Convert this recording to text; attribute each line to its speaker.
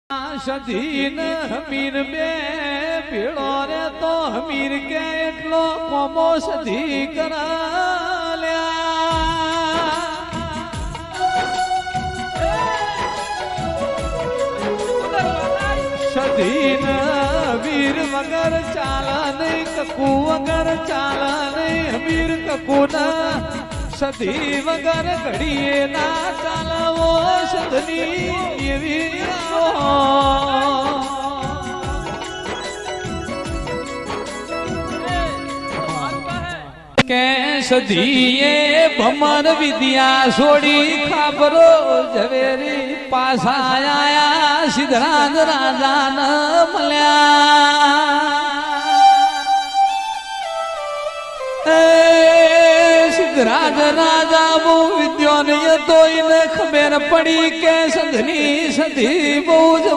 Speaker 1: સધીન હમીર બે ભીડો રે તો હમીર કે એટલો કોમો સધી કરાલ્યા સધીન વીર વગર ચાલા નહીં કકુ વગર ચાલા નહીં હમીર કકુ ના સધી વગર ઘડીએ ના ચાલવો સધની એવી કે સધીએ ભમર વિદ્યા છોડી ખાબરો ઝવેરી પાછા આયા સિદ્ધરાજ રાજા ન મળ્યા સિદ્ધરાજ રાજા બહુ વિદ્યો નહીં તો એને ખબર પડી કે સધની સધી બહુ જ